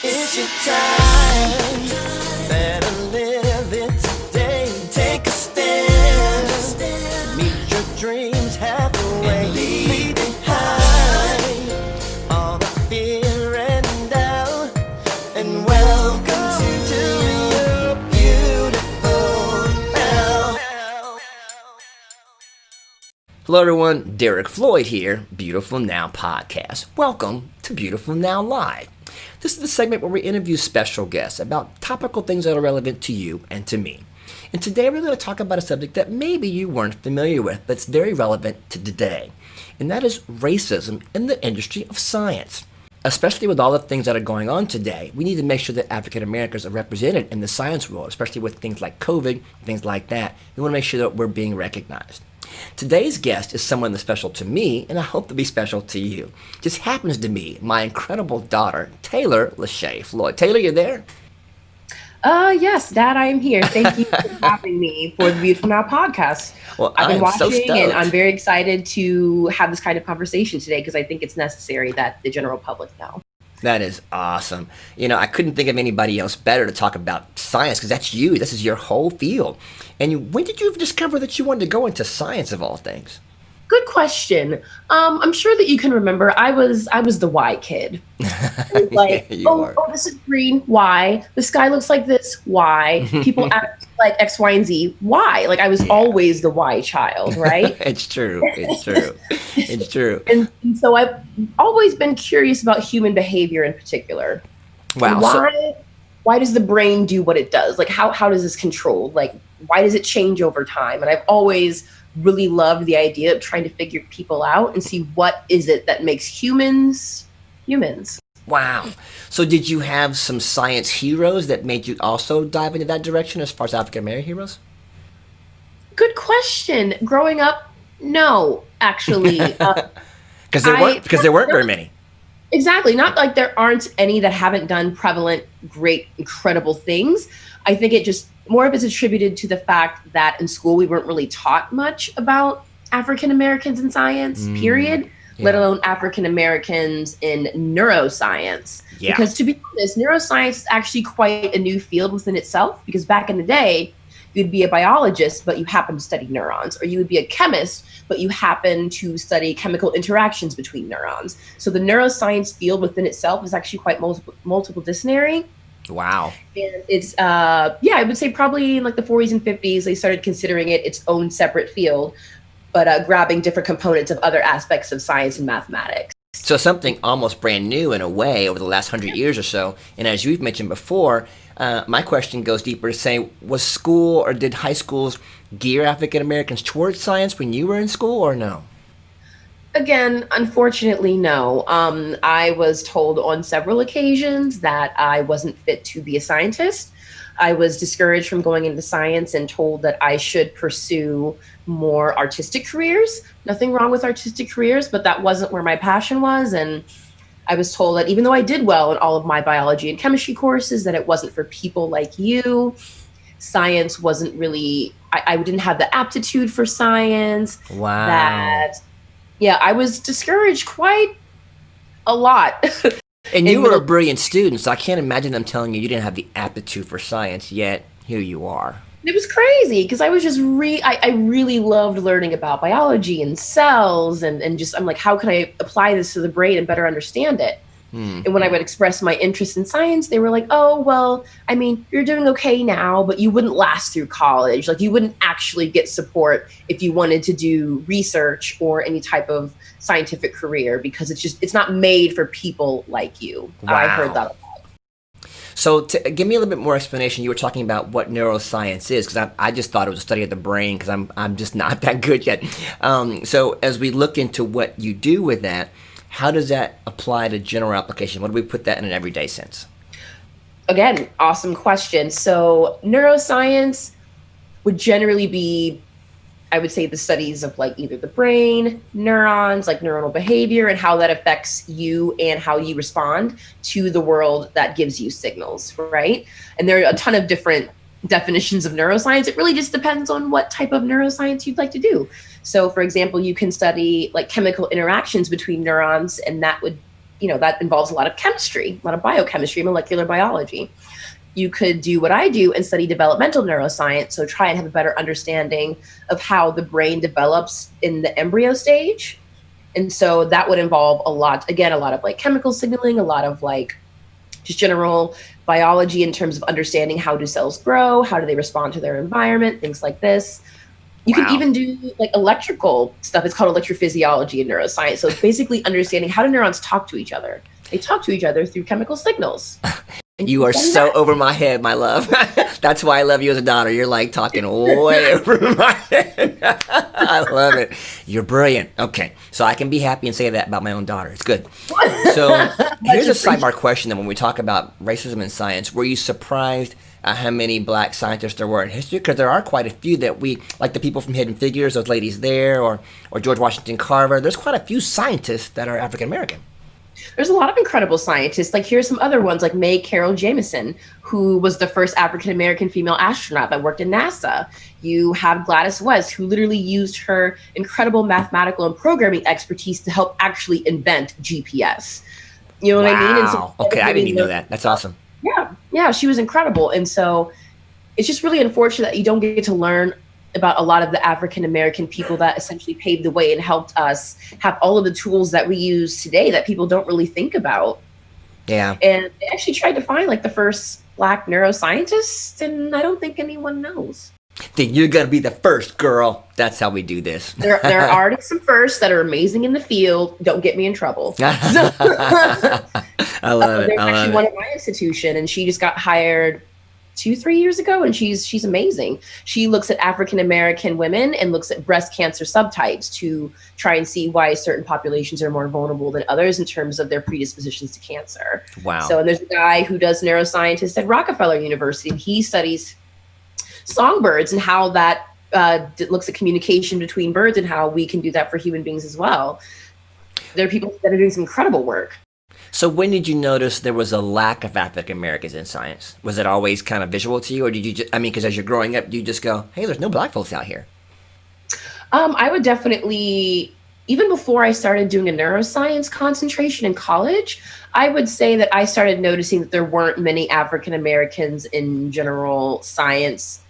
It's your time, better live it today. Take a stand, meet your dreams halfway, leave behind all the fear and doubt, and welcome to your beautiful now. Hello everyone, Derek Floyd here, Beautiful Now Podcast. Welcome to Beautiful Now Live. This is the segment where we interview special guests about topical things that are relevant to you and to me. And today we're going to talk about a subject that maybe you weren't familiar with, but it's very relevant to today. And that is racism in the industry of science. Especially with all the things that are going on today, we need to make sure that African Americans are represented in the science world, especially with things like COVID, things like that. We want to make sure that we're being recognized. Today's guest is someone that's special to me, and I hope to be special to you. Just happens to be my incredible daughter, Taylor Floyd. Taylor, you there? Yes, Dad, I am here. Thank you for having me for the Beautiful Now podcast. Well, I've been watching, so and I'm very excited to have this kind of conversation today because I think it's necessary that the general public know. That is awesome. You know, I couldn't think of anybody else better to talk about science because that's you. This is your whole field. And when did you discover that you wanted to go into science of all things? Good question. I'm sure that you can remember. I was the why kid. Like, yeah, oh, this is green. Why? The sky looks like this. Why? People act like X, Y, and Z. Why? Like I was always the why child, right? It's true. It's true. It's true. And so I've always been curious about human behavior in particular. Wow. Why does the brain do what it does? Like how does this control? Like why does it change over time? And I've always really loved the idea of trying to figure people out and see what is it that makes humans humans. Wow. So did you have some science heroes that made you also dive into that direction as far as African American heroes? Good question. Growing up, no, actually. Because there weren't very many. Exactly. Not like there aren't any that haven't done prevalent, great, incredible things. I think it just more of it's attributed to the fact that in school we weren't really taught much about African Americans in science, period, let alone African Americans in neuroscience. Yeah. Because to be honest, neuroscience is actually quite a new field within itself, because back in the day, you'd be a biologist, but you happen to study neurons, or you would be a chemist, but you happen to study chemical interactions between neurons. So the neuroscience field within itself is actually quite multidisciplinary. Wow. And it's, I would say probably in like the 40s and 50s, they started considering it its own separate field, but grabbing different components of other aspects of science and mathematics. So something almost brand new in a way over the last 100 years or so. And as you've mentioned before, my question goes deeper to say, was school or did high schools gear African Americans towards science when you were in school or no? Again, unfortunately, no. I was told on several occasions that I wasn't fit to be a scientist. I was discouraged from going into science and told that I should pursue more artistic careers. Nothing wrong with artistic careers, but that wasn't where my passion was. And I was told that even though I did well in all of my biology and chemistry courses, that it wasn't for people like you. Science wasn't really, I didn't have the aptitude for science. Wow. That, yeah, I was discouraged quite a lot. And you in were a middle brilliant student, so I can't imagine them telling you you didn't have the aptitude for science, yet here you are. It was crazy because I was just I really loved learning about biology and cells, and just I'm like, how can I apply this to the brain and better understand it? And when I would express my interest in science, they were like, oh, well, I mean, you're doing okay now, but you wouldn't last through college. Like, you wouldn't actually get support if you wanted to do research or any type of scientific career, because it's not made for people like you. Wow. I heard that. So give me a little bit more explanation. You were talking about what neuroscience is, because I just thought it was a study of the brain, because I'm just not that good yet. So as we look into what you do with that, how does that apply to general application? What do we put that in an everyday sense? Again, awesome question. So neuroscience would generally be, I would say, the studies of like either the brain, neurons, like neuronal behavior, and how that affects you and how you respond to the world that gives you signals, right? And there are a ton of different definitions of neuroscience. It really just depends on what type of neuroscience you'd like to do. So for example, you can study like chemical interactions between neurons, and that would, that involves a lot of chemistry, a lot of biochemistry, molecular biology. You could do what I do and study developmental neuroscience, so try and have a better understanding of how the brain develops in the embryo stage. And so that would involve a lot of like chemical signaling, a lot of like just general biology in terms of understanding how do cells grow, how do they respond to their environment, things like this. You can even do like electrical stuff. It's called electrophysiology and neuroscience. So it's basically understanding how do neurons talk to each other. They talk to each other through chemical signals. You are so over my head, my love. That's why I love you as a daughter. You're like talking way over my head. I love it. You're brilliant. Okay, so I can be happy and say that about my own daughter. It's good. So here's a sidebar question then when we talk about racism in science. Were you surprised at how many black scientists there were in history? Because there are quite a few that we, like the people from Hidden Figures, those ladies there, or George Washington Carver. There's quite a few scientists that are African American. There's a lot of incredible scientists. Like here's some other ones, like May Jemison, who was the first African-American female astronaut that worked in NASA. You have Gladys West, who literally used her incredible mathematical and programming expertise to help actually invent GPS. You know what I mean? And so okay, I didn't even know that. That's awesome. Yeah, she was incredible. And so it's just really unfortunate that you don't get to learn about a lot of the African-American people that essentially paved the way and helped us have all of the tools that we use today that people don't really think about. Yeah. And they actually tried to find like the first black neuroscientist, and I don't think anyone knows. Think you're going to be the first, girl. That's how we do this. There are already some firsts that are amazing in the field. Don't get me in trouble. I love it. There's actually one at my institution, and she just got hired 2-3 years ago, and she's amazing. She looks at African American women and looks at breast cancer subtypes to try and see why certain populations are more vulnerable than others in terms of their predispositions to cancer. Wow. So, and there's a guy who does neuroscientist at Rockefeller University, and he studies songbirds and how that looks at communication between birds and how we can do that for human beings as well. There are people that are doing some incredible work. So when did you notice there was a lack of African Americans in science? Was it always kind of visual to you, or did you just, because as you're growing up, you just go, hey, there's no black folks out here? I would definitely, even before I started doing a neuroscience concentration in college, I would say that I started noticing that there weren't many African Americans in general science,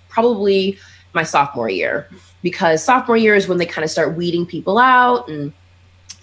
probably my sophomore year, because sophomore year is when they kind of start weeding people out and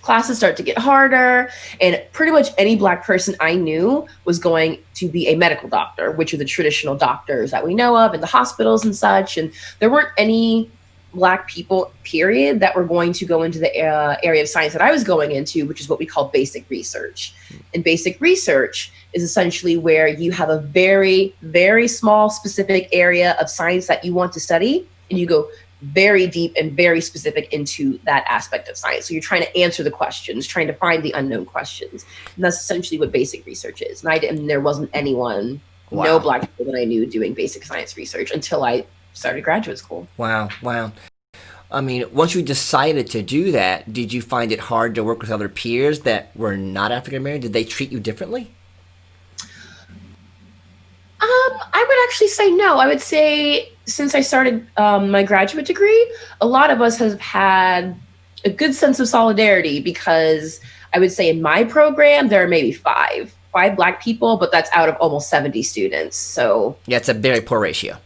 classes start to get harder, and pretty much any black person I knew was going to be a medical doctor, which are the traditional doctors that we know of in the hospitals and such. And there weren't any black people, period, that were going to go into the area of science that I was going into, which is what we call basic research. And basic research is essentially where you have a very, very small specific area of science that you want to study, and you go very deep and very specific into that aspect of science. So you're trying to answer the questions, trying to find the unknown questions. And that's essentially what basic research is. And there wasn't anyone, no black people that I knew doing basic science research until I started graduate school. Wow. Once you decided to do that, did you find it hard to work with other peers that were not African American? Did they treat you differently? I would actually say no. I would say since I started my graduate degree, a lot of us have had a good sense of solidarity because I would say in my program, there are maybe five Black people, but that's out of almost 70 students. So Yeah, it's a very poor ratio.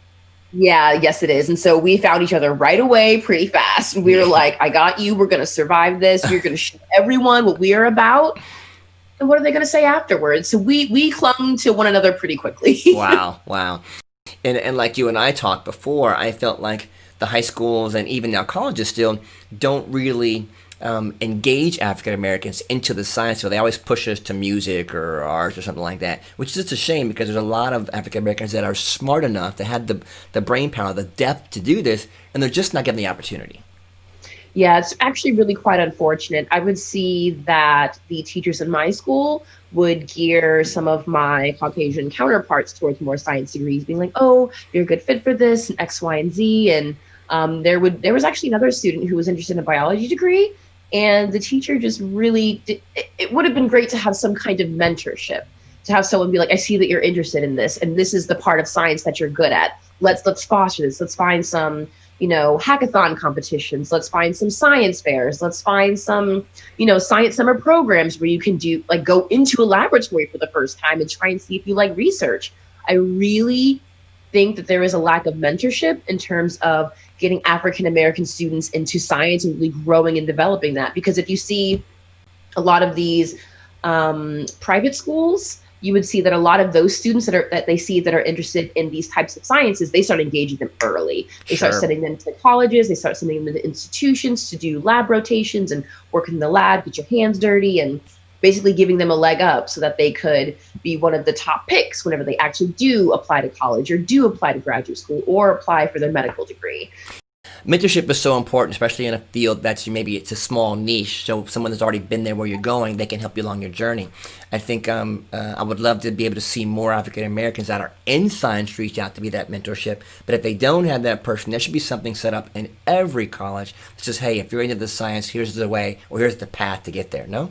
yeah, yes, it is. And so we found each other right away pretty fast. We were like, I got you. We're going to survive this. You're going to show everyone what we are about. And what are they going to say afterwards? So we clung to one another pretty quickly. Wow. And like you and I talked before, I felt like the high schools and even now colleges still don't really engage African Americans into the science field. They always push us to music or art or something like that, which is just a shame because there's a lot of African Americans that are smart enough, that had the brain power, the depth to do this, and they're just not given the opportunity. Yeah, it's actually really quite unfortunate. I would see that the teachers in my school would gear some of my Caucasian counterparts towards more science degrees, being like, "Oh, you're a good fit for this, and X, Y, and Z." And there was actually another student who was interested in a biology degree, and the teacher just really it would have been great to have some kind of mentorship, to have someone be like, "I see that you're interested in this, and this is the part of science that you're good at. Let's foster this. Let's find some." Hackathon competitions. Let's find some science fairs. Let's find some, science summer programs where you can go into a laboratory for the first time and try and see if you like research. I really think that there is a lack of mentorship in terms of getting African American students into science and really growing and developing that. Because if you see a lot of these private schools, you would see that a lot of those students that they see that are interested in these types of sciences, they start engaging them early. They start sending them to colleges, they start sending them to institutions to do lab rotations and work in the lab, get your hands dirty, and basically giving them a leg up so that they could be one of the top picks whenever they actually do apply to college or do apply to graduate school or apply for their medical degree. Mentorship is so important, especially in a field that's maybe it's a small niche. So if someone that's already been there where you're going, they can help you along your journey. I think I would love to be able to see more African Americans that are in science reach out to be that mentorship. But if they don't have that person, there should be something set up in every college that says, hey, if you're into the science, here's the way or here's the path to get there. No,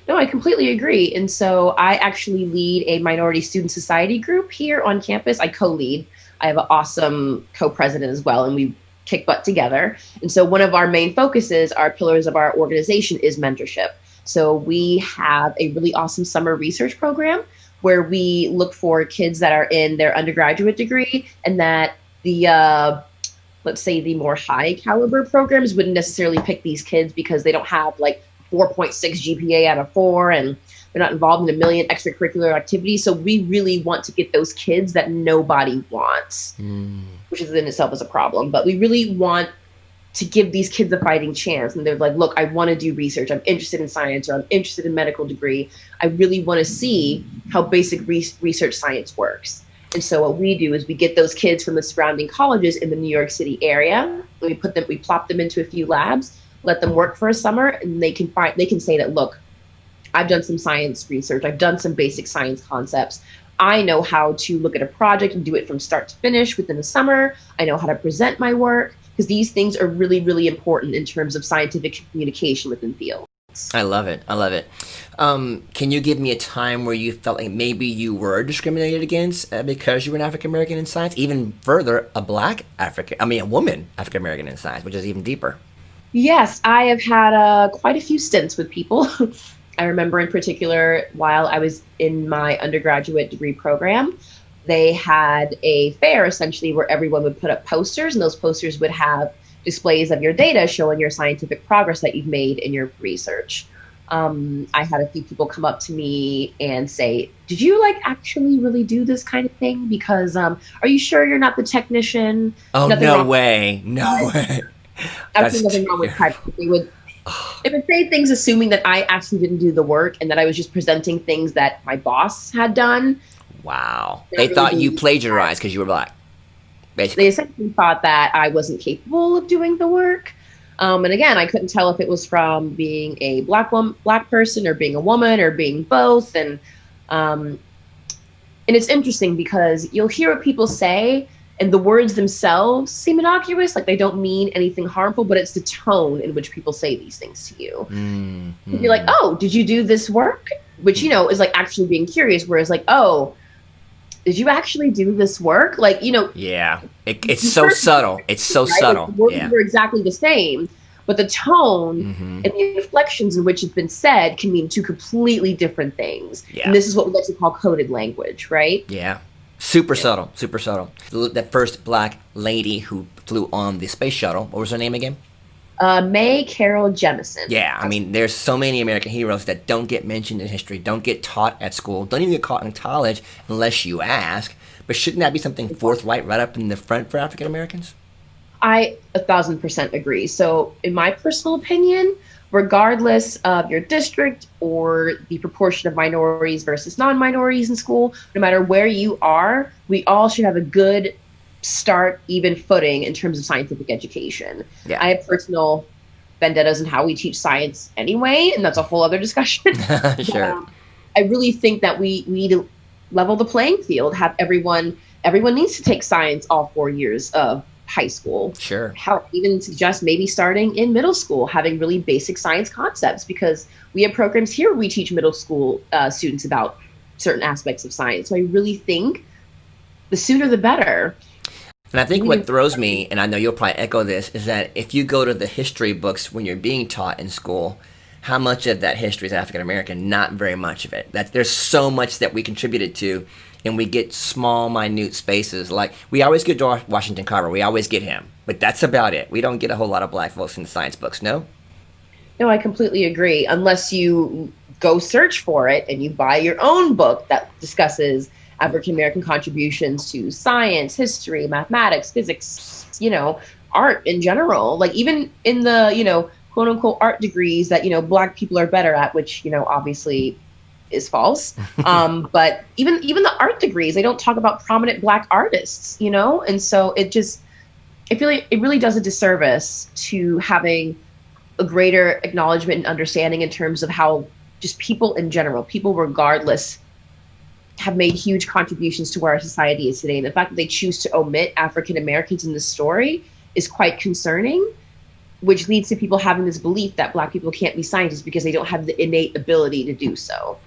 I completely agree. And so I actually lead a minority student society group here on campus. I co-lead. I have an awesome co-president as well, and we kick butt together. And so one of our main focuses, our pillars of our organization, is mentorship. So we have a really awesome summer research program where we look for kids that are in their undergraduate degree, and that the let's say the more high caliber programs wouldn't necessarily pick these kids because they don't have like 4.6 GPA out of 4 and they're not involved in a million extracurricular activities. So we really want to get those kids that nobody wants, which is in itself is a problem. But we really want to give these kids a fighting chance. And they're like, look, I want to do research. I'm interested in science, or I'm interested in medical degree. I really want to see how basic research science works. And so what we do is we get those kids from the surrounding colleges in the New York City area. We plop them into a few labs, let them work for a summer, and they can say that, look, I've done some science research. I've done some basic science concepts. I know how to look at a project and do it from start to finish within the summer. I know how to present my work, because these things are really, really important in terms of scientific communication within fields. I love it. Can you give me a time where you felt like maybe you were discriminated against because you were an African American in science? Even further, a woman African American in science, which is even deeper. Yes, I have had quite a few stints with people. I remember in particular, while I was in my undergraduate degree program, they had a fair essentially where everyone would put up posters, and those posters would have displays of your data showing your scientific progress that you've made in your research. I had a few people come up to me and say, did you actually really do this kind of thing? Because are you sure you're not the technician? Oh, no way. Absolutely nothing wrong with typing. They would say things assuming that I actually didn't do the work and that I was just presenting things that my boss had done. Wow. They thought you plagiarized because you were Black, basically. They essentially thought that I wasn't capable of doing the work. And again, I couldn't tell if it was from being a Black person or being a woman or being both. And it's interesting because you'll hear what people say, and the words themselves seem innocuous, like they don't mean anything harmful, but it's the tone in which people say these things to you. You'd be like, oh, did you do this work? Which, is like actually being curious, whereas like, oh, did you actually do this work? Like, Yeah. It's so subtle. It's so right? subtle. Like, the words Yeah. were exactly the same, but the tone Mm-hmm. and the inflections in which it's been said can mean two completely different things. Yeah. And this is what we like to call coded language, right? Yeah. Super subtle. Super subtle. That first black lady who flew on the space shuttle, what was her name again? May Jemison. Yeah, I mean, there's so many American heroes that don't get mentioned in history, don't get taught at school, don't even get taught in college unless you ask. But shouldn't that be something forthright right up in the front for African Americans? I 1,000% agree. So, in my personal opinion, regardless of your district or the proportion of minorities versus non-minorities in school, no matter where you are, we all should have a good start, even footing in terms of scientific education. Yeah. I have personal vendettas in how we teach science anyway, and that's a whole other discussion. Sure. I really think that we need to level the playing field, have everyone needs to take science all 4 years of high school. Sure. How even suggest maybe starting in middle school, having really basic science concepts, because we have programs here where we teach middle school students about certain aspects of science. So I really think the sooner the better. And I think what throws me, and I know you'll probably echo this, is that if you go to the history books when you're being taught in school, how much of that history is African American? Not very much of it. That there's so much that we contributed to, and we get small, minute spaces. Like, we always get George Washington Carver. We always get him. But that's about it. We don't get a whole lot of black folks in the science books, no? No, I completely agree. Unless you go search for it and you buy your own book that discusses African American contributions to science, history, mathematics, physics, art in general. Like, even in the, quote unquote art degrees that, black people are better at, which, obviously is false. But even the art degrees, they don't talk about prominent black artists, and so I feel like it really does a disservice to having a greater acknowledgement and understanding in terms of how just people in general, people regardless, have made huge contributions to where our society is today. And the fact that they choose to omit African Americans in the story is quite concerning, which leads to people having this belief that black people can't be scientists because they don't have the innate ability to do so.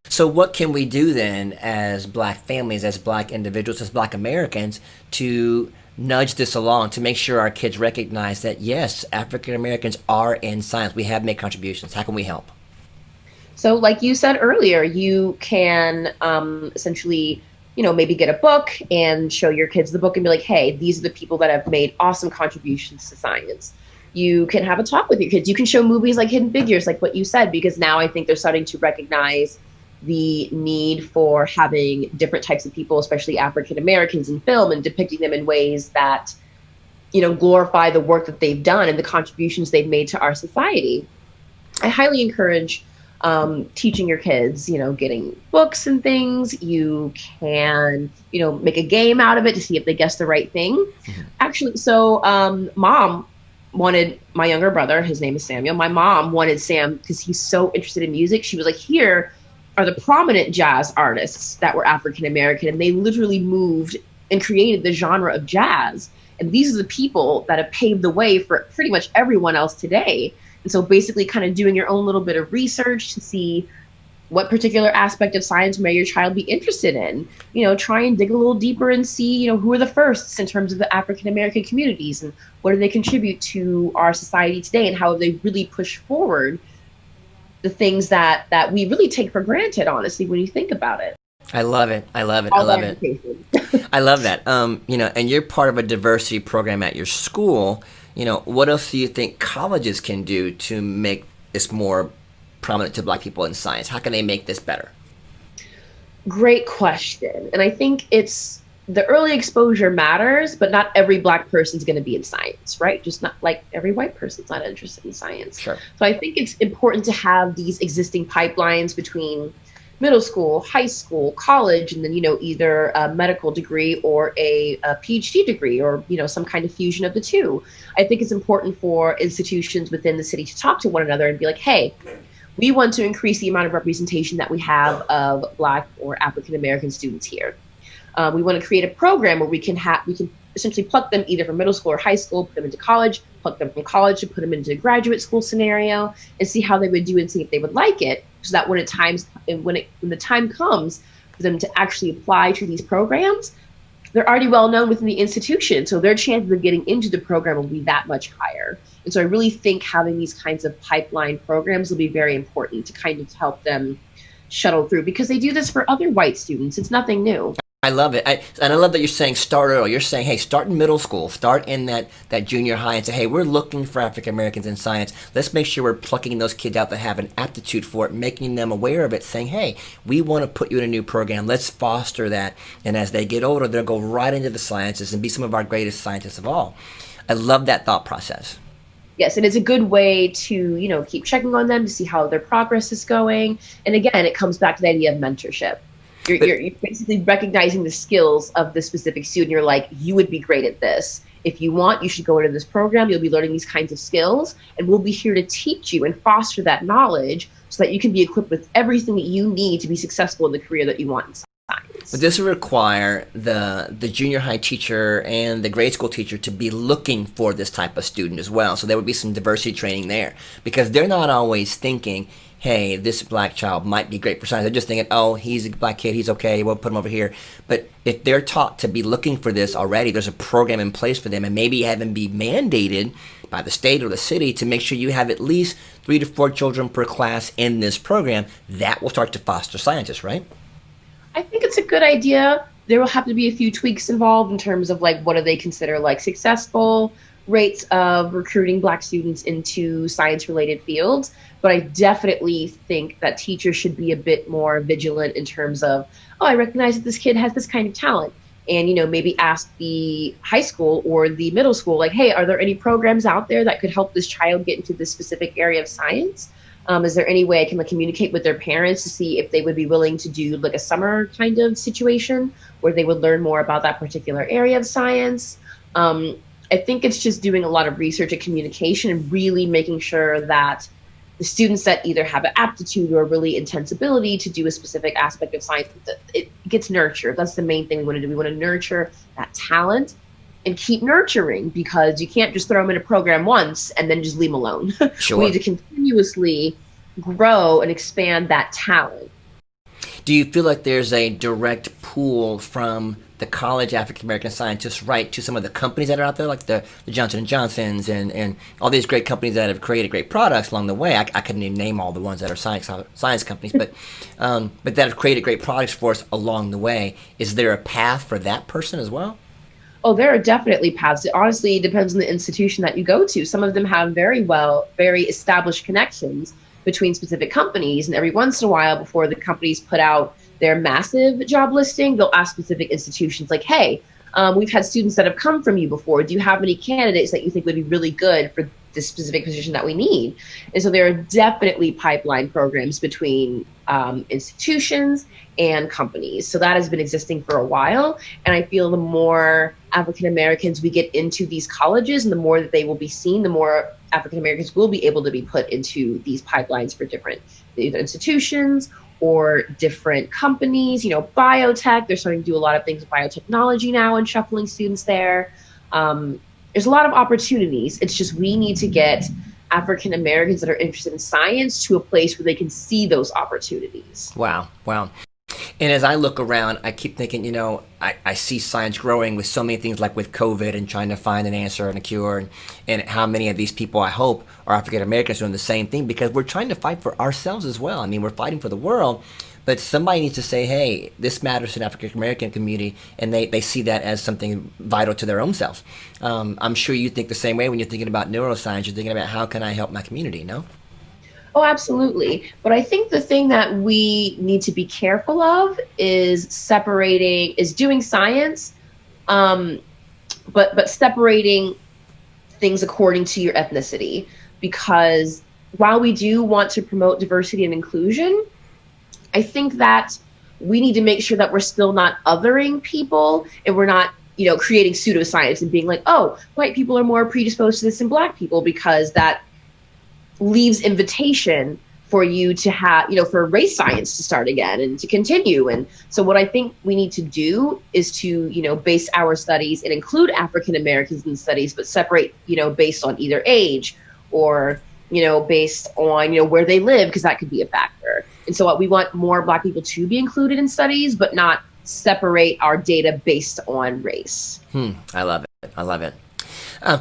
So what can we do then as black families, as black individuals, as black Americans to nudge this along, to make sure our kids recognize that, yes, African Americans are in science. We have made contributions. How can we help? So like you said earlier, you can essentially, maybe get a book and show your kids the book and be like, hey, these are the people that have made awesome contributions to science. You can have a talk with your kids. You can show movies like Hidden Figures, like what you said, because now I think they're starting to recognize the need for having different types of people, especially African Americans, in film and depicting them in ways that, glorify the work that they've done and the contributions they've made to our society. I highly encourage teaching your kids, getting books and things. You can, make a game out of it to see if they guess the right thing. Mm-hmm. Actually, so mom wanted my younger brother, his name is Samuel. My mom wanted Sam because he's so interested in music. She was like, here are the prominent jazz artists that were African American, and they literally moved and created the genre of jazz. And these are the people that have paved the way for pretty much everyone else today. And so basically kind of doing your own little bit of research to see what particular aspect of science may your child be interested in. Try and dig a little deeper and see, who are the firsts in terms of the African American communities and what do they contribute to our society today and how have they really pushed forward the things that we really take for granted, honestly, when you think about it. I love it. I love it. I love it. I love that. And you're part of a diversity program at your school. What else do you think colleges can do to make this more prominent to black people in science? How can they make this better? Great question. And I think it's the early exposure matters, but not every black person's going to be in science, right? Just not like every white person's not interested in science. Sure. So I think it's important to have these existing pipelines between middle school, high school, college, and then, either a medical degree or a PhD degree or, some kind of fusion of the two. I think it's important for institutions within the city to talk to one another and be like, hey, we want to increase the amount of representation that we have of Black or African American students here. We want to create a program where we can essentially pluck them either from middle school or high school, put them into college, pluck them from college to put them into a graduate school scenario and see how they would do and see if they would like it. So that when the time comes, for them to actually apply to these programs, they're already well known within the institution. So their chances of getting into the program will be that much higher. And so I really think having these kinds of pipeline programs will be very important to kind of help them shuttle through, because they do this for other white students. It's nothing new. I love it. And I love that you're saying start early. You're saying, hey, start in middle school, start in that junior high and say, hey, we're looking for African Americans in science. Let's make sure we're plucking those kids out that have an aptitude for it, making them aware of it, saying, hey, we want to put you in a new program. Let's foster that. And as they get older, they'll go right into the sciences and be some of our greatest scientists of all. I love that thought process. Yes, and it's a good way to, keep checking on them to see how their progress is going. And again, it comes back to the idea of mentorship. You're basically recognizing the skills of the specific student. You're like, you would be great at this. If you want, you should go into this program. You'll be learning these kinds of skills, and we'll be here to teach you and foster that knowledge so that you can be equipped with everything that you need to be successful in the career that you want in science. But this will require the junior high teacher and the grade school teacher to be looking for this type of student as well. So there would be some diversity training there, because they're not always thinking, hey, this black child might be great for science. They're just thinking, oh, he's a black kid, he's okay, we'll put him over here. But if they're taught to be looking for this already, there's a program in place for them, and maybe have them be mandated by the state or the city to make sure you have at least 3 to 4 children per class in this program. That will start to foster scientists, right? I think it's a good idea. There will have to be a few tweaks involved in terms of what do they consider successful rates of recruiting Black students into science-related fields. But I definitely think that teachers should be a bit more vigilant in terms of, oh, I recognize that this kid has this kind of talent. And, maybe ask the high school or the middle school, hey, are there any programs out there that could help this child get into this specific area of science? Is there any way I can communicate with their parents to see if they would be willing to do a summer kind of situation where they would learn more about that particular area of science? I think it's just doing a lot of research and communication and really making sure that the students that either have an aptitude or really intense ability to do a specific aspect of science, it gets nurtured. That's the main thing we want to do. We want to nurture that talent and keep nurturing, because you can't just throw them in a program once and then just leave them alone. Sure. We need to continuously grow and expand that talent. Do you feel like there's a direct pull from the college African American scientists right to some of the companies that are out there, like the Johnson & Johnsons and all these great companies that have created great products along the way? I couldn't even name all the ones that are science companies, but that have created great products for us along the way. Is there a path for that person as well? Oh, there are definitely paths. It honestly depends on the institution that you go to. Some of them have very established connections between specific companies, and every once in a while, before the companies put out their massive job listing, they'll ask specific institutions hey, we've had students that have come from you before. Do you have any candidates that you think would be really good for this specific position that we need? And so there are definitely pipeline programs between institutions and companies. So that has been existing for a while. And I feel the more African Americans we get into these colleges and the more that they will be seen, the more African Americans will be able to be put into these pipelines for different either institutions or different companies. Biotech, they're starting to do a lot of things with biotechnology now and shuffling students there. There's a lot of opportunities. It's just we need to get African Americans that are interested in science to a place where they can see those opportunities. Wow. And as I look around, I keep thinking, I see science growing with so many things, like with COVID and trying to find an answer and a cure, and how many of these people, I hope, are African Americans doing the same thing, because we're trying to fight for ourselves as well. I mean, we're fighting for the world, but somebody needs to say, hey, this matters to the African American community, and they see that as something vital to their own selves. I'm sure you think the same way when you're thinking about neuroscience. You're thinking about, how can I help my community, no? Oh, absolutely. But I think the thing that we need to be careful of is doing science, but separating things according to your ethnicity. Because while we do want to promote diversity and inclusion, I think that we need to make sure that we're still not othering people, and we're not, creating pseudoscience and being oh, white people are more predisposed to this than Black people, because that leaves invitation for you to have, for race science to start again and to continue. And so what I think we need to do is to, base our studies and include African Americans in studies, but separate, based on either age or, based on, where they live, because that could be a factor. And so we want more Black people to be included in studies, but not separate our data based on race. I love it. I love it.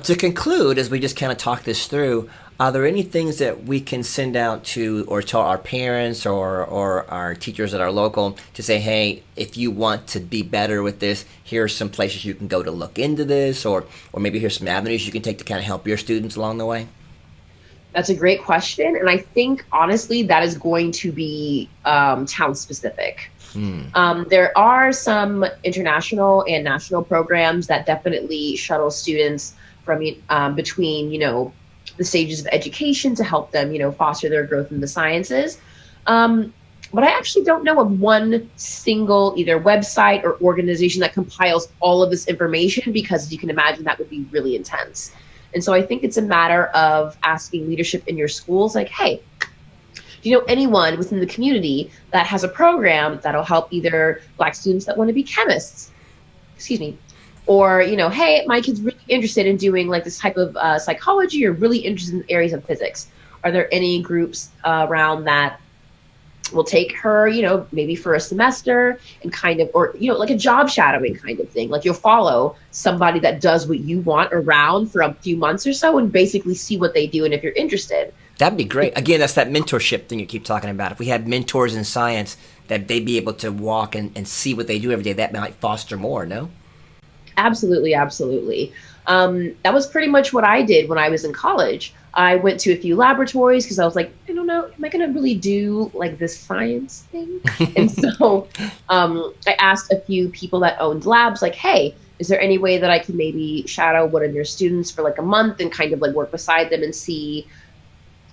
To conclude, as we just kind of talk this through, are there any things that we can send out to or tell our parents or our teachers at our local to say, hey, if you want to be better with this, here are some places you can go to look into this, or maybe here's some avenues you can take to kind of help your students along the way? That's a great question. And I think, honestly, that is going to be town specific. There are some international and national programs that definitely shuttle students from between, the stages of education to help them, foster their growth in the sciences. But I actually don't know of one single either website or organization that compiles all of this information, because as you can imagine, that would be really intense. And so I think it's a matter of asking leadership in your schools, like, hey, do you know anyone within the community that has a program that'll help either Black students that want to be chemists, or, hey, my kid's really interested in doing like this type of psychology, or really interested in areas of physics. Are there any groups around that will take her, maybe for a semester and kind of, or, like a job shadowing kind of thing. Like you'll follow somebody that does what you want around for a few months or so and basically see what they do. And if you're interested. That'd be great. Again, that's that mentorship thing you keep talking about. If we had mentors in science, that they'd be able to walk and see what they do every day, that might foster more, no? Absolutely, absolutely. That was pretty much what I did when I was in college. I went to a few laboratories because I was like, I don't know, am I going to really do like this science thing? And so I asked a few people that owned labs, like, hey, is there any way that I could maybe shadow one of your students for like a month and kind of like work beside them and see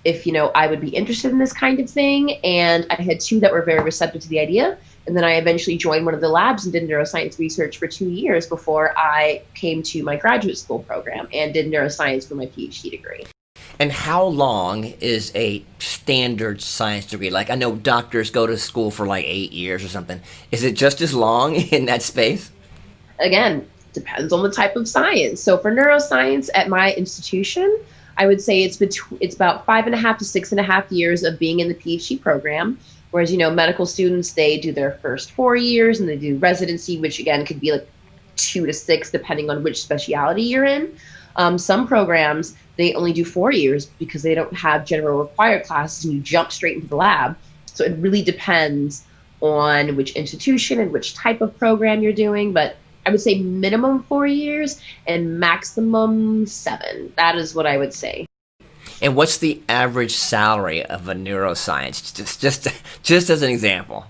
if, I would be interested in this kind of thing? And I had two that were very receptive to the idea. And then I eventually joined one of the labs and did neuroscience research for 2 years before I came to my graduate school program and did neuroscience for my PhD degree. And how long is a standard science degree? Like, I know doctors go to school for like 8 years or something. Is it just as long in that space? Again, depends on the type of science. So for neuroscience at my institution, I would say it's about 5.5 to 6.5 years of being in the PhD program. Whereas, medical students, they do their first 4 years and they do residency, which again could be like 2 to 6, depending on which specialty you're in. Some programs, they only do 4 years because they don't have general required classes and you jump straight into the lab. So it really depends on which institution and which type of program you're doing. But I would say minimum 4 years and maximum 7. That is what I would say. And what's the average salary of a neuroscience? Just as an example.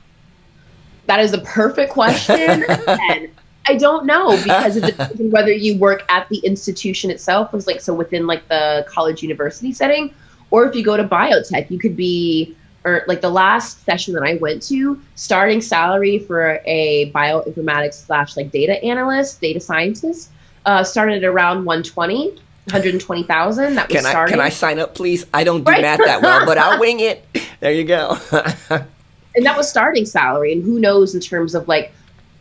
That is a perfect question. And I don't know, because it depends on whether you work at the institution itself, so within like the college university setting, or if you go to biotech, you could be, or like the last session that I went to, starting salary for a bioinformatics / like data analyst, data scientist, started at around 120,000. That was starting. Can I sign up, please? I don't do math that well, but I'll wing it. There you go. And that was starting salary. And who knows in terms of like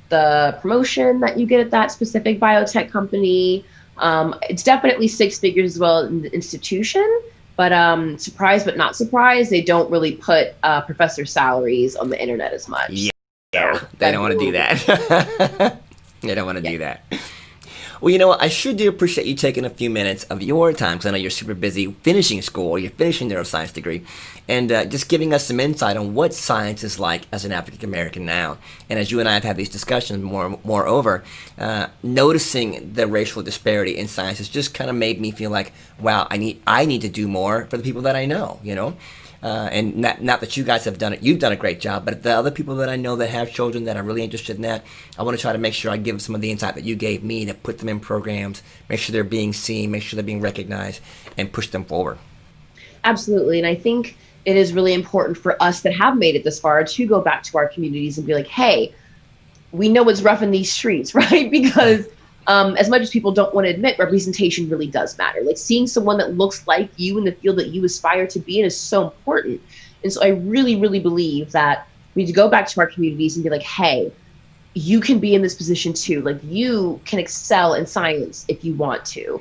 the promotion that you get at that specific biotech company. It's definitely 6 figures as well in the institution. But surprised but not surprised, they don't really put professor salaries on the internet as much. Yeah, they don't want to do that. They don't want to do that. Well, I sure do appreciate you taking a few minutes of your time, because I know you're super busy finishing school, you're finishing neuroscience degree, and just giving us some insight on what science is like as an African American now. And as you and I have had these discussions moreover, noticing the racial disparity in science has just kind of made me feel like, wow, I need to do more for the people that I know, and not that you guys have done it. You've done a great job, but the other people that I know that have children that are really interested in that, I want to try to make sure I give them some of the insight that you gave me to put them in programs, make sure they're being seen, make sure they're being recognized, and push them forward. Absolutely. And I think it is really important for us that have made it this far to go back to our communities and be like, hey, we know it's rough in these streets, right? Because as much as people don't want to admit, representation really does matter. Like seeing someone that looks like you in the field that you aspire to be in is so important. And so I really, really believe that we need to go back to our communities and be like, hey, you can be in this position too. Like you can excel in science if you want to.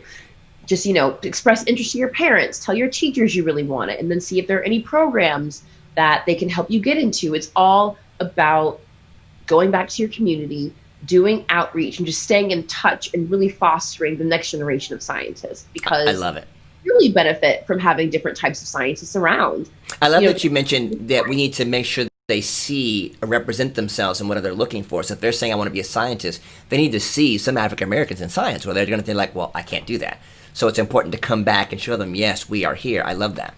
Just, express interest to your parents, tell your teachers you really want it, and then see if there are any programs that they can help you get into. It's all about going back to your community, doing outreach, and just staying in touch and really fostering the next generation of scientists, because I love it. you really benefit from having different types of scientists around. I love that you mentioned that we need to make sure that they see or represent themselves in what they're looking for. So if they're saying, I want to be a scientist, they need to see some African Americans in science, where they're going to think like, well, I can't do that. So it's important to come back and show them, yes, we are here. I love that.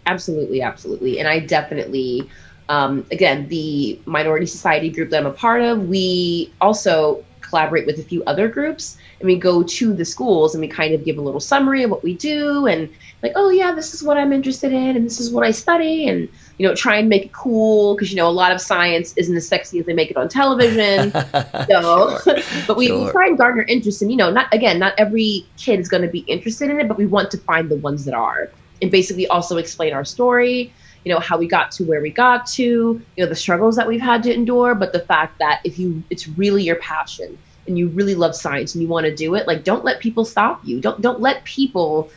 Absolutely, absolutely. And I definitely, again, the minority society group that I'm a part of, we also collaborate with a few other groups, and we go to the schools and we kind of give a little summary of what we do, and like, oh yeah, this is what I'm interested in and this is what I study, and try and make it cool, because a lot of science isn't as sexy as they make it on television. So but we try and garner interest, and not every kid is going to be interested in it, but we want to find the ones that are, and basically also explain our story, how we got to where we got to, the struggles that we've had to endure, but the fact that it's really your passion and you really love science and you want to do it, like, don't let people stop you. Don't let people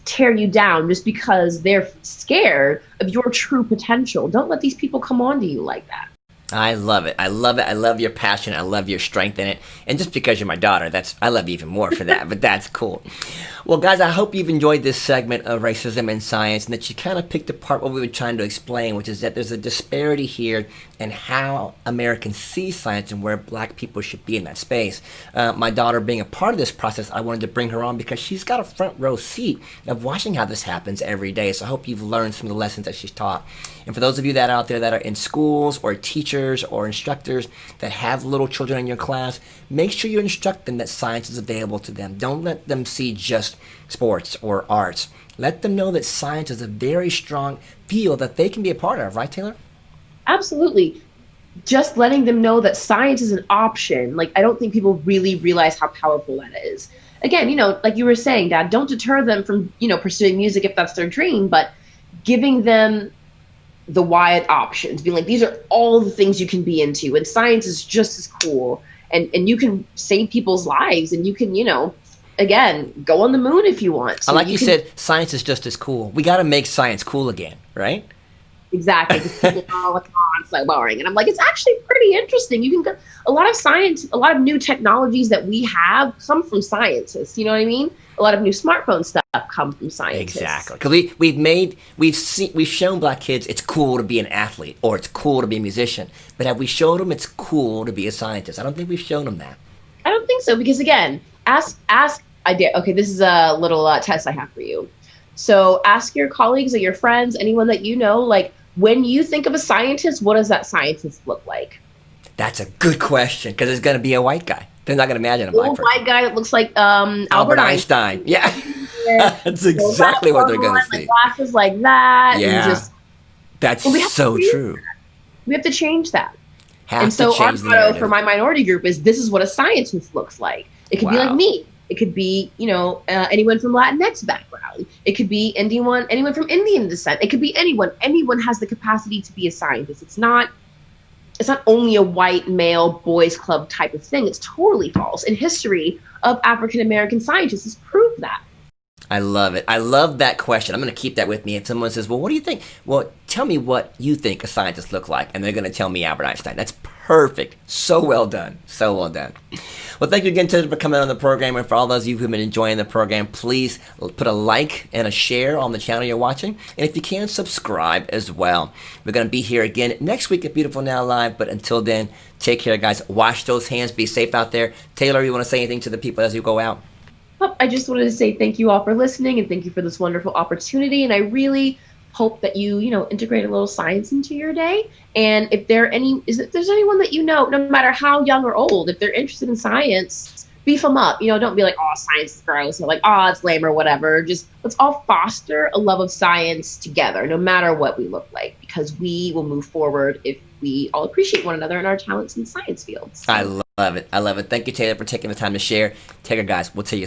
tear you down just because they're scared of your true potential. Don't let these people come on to you like that. I love it. I love it. I love your passion. I love your strength in it. And just because you're my daughter, I love you even more for that. But that's cool. Well, guys, I hope you've enjoyed this segment of Racism in Science, and that you kind of picked apart what we were trying to explain, which is that there's a disparity here in how Americans see science and where Black people should be in that space. My daughter being a part of this process, I wanted to bring her on because she's got a front row seat of watching how this happens every day. So I hope you've learned some of the lessons that she's taught. And for those of you that are out there that are in schools or teachers or instructors that have little children in your class, make sure you instruct them that science is available to them. Don't let them see just sports or arts. Let them know that science is a very strong field that they can be a part of. Right, Taylor? Absolutely. Just letting them know that science is an option. Like, I don't think people really realize how powerful that is. Again, like you were saying, Dad, don't deter them from, pursuing music if that's their dream, but giving them the wide options, being like, these are all the things you can be into, and science is just as cool, and you can save people's lives, and you can, again, go on the moon if you want. So I like you said, science is just as cool. We got to make science cool again, right? Exactly. People are like, oh, it's so boring. And I'm like, it's actually pretty interesting. You can get a lot of science, a lot of new technologies that we have come from scientists. You know what I mean? A lot of new smartphone stuff come from scientists. Exactly. Because we've shown Black kids it's cool to be an athlete or it's cool to be a musician. But have we showed them it's cool to be a scientist? I don't think we've shown them that. I don't think so, because again, okay, this is a little test I have for you. So ask your colleagues or your friends, anyone that like, when you think of a scientist, what does that scientist look like? That's a good question, because it's going to be a white guy. They're not going to imagine a black person. White guy that looks like Albert Einstein. Yeah. That's exactly what they're going to see. Glasses like that. Yeah. That's so true. We have to change that. Our motto for my minority group is, this is what a scientist looks like. It could be like me. It could be, anyone from Latinx background. It could be anyone from Indian descent. It could be anyone. Anyone has the capacity to be a scientist. It's not only a white male boys club type of thing. It's totally false. And history of African American scientists has proved that. I love it. I love that question. I'm going to keep that with me. If someone says, well, what do you think? Well, tell me what you think a scientist look like. And they're going to tell me Albert Einstein. That's perfect. So well done. So well done. Well, thank you again, Taylor, for coming on the program. And for all those of you who've been enjoying the program, please put a like and a share on the channel you're watching. And if you can, subscribe as well. We're going to be here again next week at Beautiful Now Live. But until then, take care, guys. Wash those hands. Be safe out there. Taylor, you want to say anything to the people as you go out? I just wanted to say thank you all for listening, and thank you for this wonderful opportunity. And I really hope that you integrate a little science into your day. And if there's anyone that no matter how young or old, if they're interested in science, beef them up. Don't be like, oh, science is gross, or like, oh, it's lame, or whatever. Just let's all foster a love of science together, no matter what we look like, because we will move forward if we all appreciate one another and our talents in science fields. I love it. I love it. Thank you, Taylor, for taking the time to share. Take care, guys. We'll see you